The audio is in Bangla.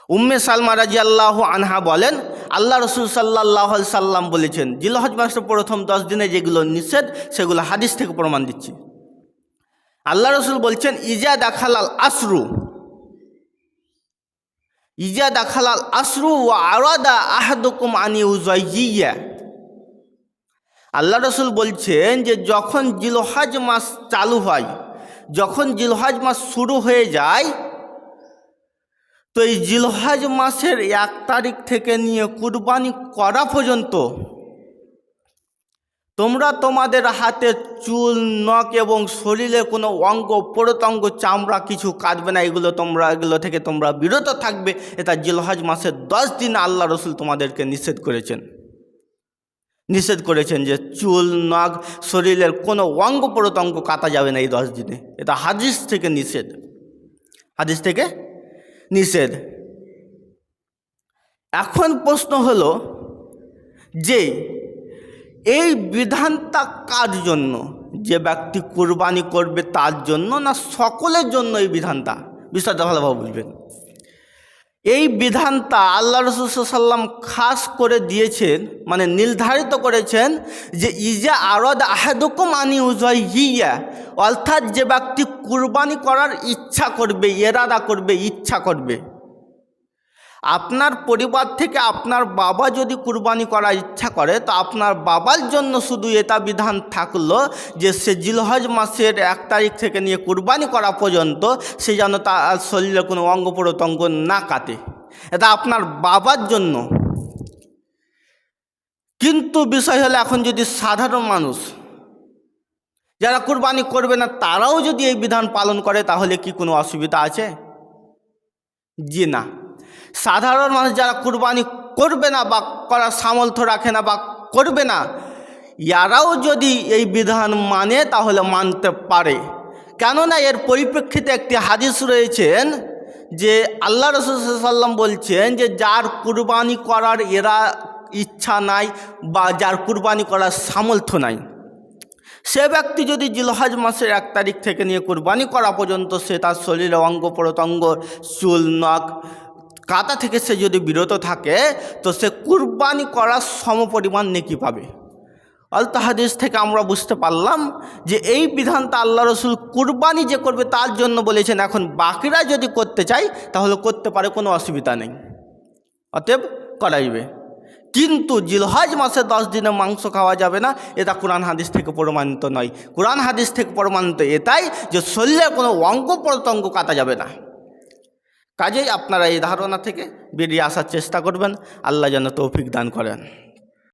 উম্মে সালমা রাদিয়াল্লাহু আনহা বলেন, আল্লাহ রসুল সাল্লাল্লাহু আলাইহি সাল্লাম বলেছেন, জিলহজ মাসের প্রথম 10 দিনে যেগুলো নিষেধ সেগুলো হাদিস থেকে প্রমাণ দিচ্ছি। আল্লাহ রসুল বলছেন, ইজা দাখালাল আসরু ওয়া আরাদা আহাদুকুম আন ইউযায়্যিয়া। আল্লাহ রসুল বলছেন যে যখন জিলহজ মাস চালু হয়, যখন জিলহজ মাস শুরু হয়ে যায়, তো এই জিলহজ মাসের 1 তারিখ থেকে নিয়ে কুরবানি করা পর্যন্ত তোমরা তোমাদের হাতে চুল, নখ এবং শরীরের কোনো অঙ্গ প্রত্যঙ্গ, চামড়া কিছু কাটবে না। এগুলো থেকে তোমরা বিরত থাকবে। এটা জিলহজ মাসের 10 দিন আল্লাহ রসুল তোমাদেরকে নিষেধ করেছেন যে চুল, নখ, শরীরের কোনো অঙ্গ প্রত্যঙ্গ কাটা যাবে না এই 10 দিনে। এটা হাদিস থেকে নিষেধ। এখন প্রশ্ন হলো যে এই বিধানটা কার জন্য? যে ব্যক্তি কুরবানি করবে তার জন্য, না সকলের জন্য এই বিধানটা? বিষয়টা ভালোভাবে বুঝবেন। এই বিধানটা আল্লাহ রাসূল সাল্লাল্লাহু আলাইহি ওয়াসাল্লাম খাস করে দিয়েছেন, মানে নির্ধারিত করেছেন যে ইজা আরাদা আহাদুকুম আন ইউযায়্যিয়া, অর্থাৎ যে ব্যক্তি কুরবানি করার ইচ্ছা করবে, ইচ্ছা করবে। আপনার পরিবার থেকে আপনার বাবা যদি কুরবানি করার ইচ্ছা করে, তো আপনার বাবার জন্য শুধু এটা বিধান থাকলো যে সে জিলহজ মাসের 1 তারিখ থেকে নিয়ে কুরবানি করা পর্যন্ত সে যেন তার শরীরে কোনো অঙ্গ প্রত্যঙ্গ না কাটে। এটা আপনার বাবার জন্য। কিন্তু বিষয় হলো, এখন যদি সাধারণ মানুষ যারা কুরবানি করবে না তারাও যদি এই বিধান পালন করে, তাহলে কি কোনো অসুবিধা আছে? জি না। সাধারণ মানুষ যারা কুরবানি করবে না বা করার সামর্থ্য রাখে না বা করবে না, ইয়ারাও যদি এই বিধান মানে তাহলে মানতে পারে। কেননা এর পরিপ্রেক্ষিতে একটি হাদিস রয়েছেন যে আল্লাহ রাসূল সাল্লাল্লাহু আলাইহি ওয়াসাল্লাম বলছেন যে যার কুরবানি করার ইচ্ছা নাই বা যার কুরবানি করার সামর্থ্য নাই, সে ব্যক্তি যদি জিলহজ মাসের 1 তারিখ থেকে নিয়ে কুরবানি করা পর্যন্ত সে তার শরীরে অঙ্গ প্রত্যঙ্গ, চুল, নখ কাটা থেকে সে যদি বিরত থাকে, তো সে কুরবানি করার সমপরিমাণ নেকি পাবে। অর্থাৎ হাদিস থেকে আমরা বুঝতে পারলাম যে এই বিধানটা আল্লাহ রসুল কুরবানি যে করবে তার জন্য বলেছেন। এখন বাকিরা যদি করতে চায় তাহলে করতে পারে, কোনো অসুবিধা নেই, অতএব করাইবে। কিন্তু জিলহজ মাসে 10 দিনে মাংস খাওয়া যাবে না, এটা কোরআন হাদিস থেকে প্রমাণিত নয়। কোরআন হাদিস থেকে প্রমাণিত এটাই যে শরীরের কোনো অঙ্গ প্রত্যঙ্গ কাটা যাবে না। কাজেই আপনারা এই ধারণা থেকে বেরিয়ে আসার চেষ্টা করবেন। আল্লাহ যেন তৌফিক দান করেন।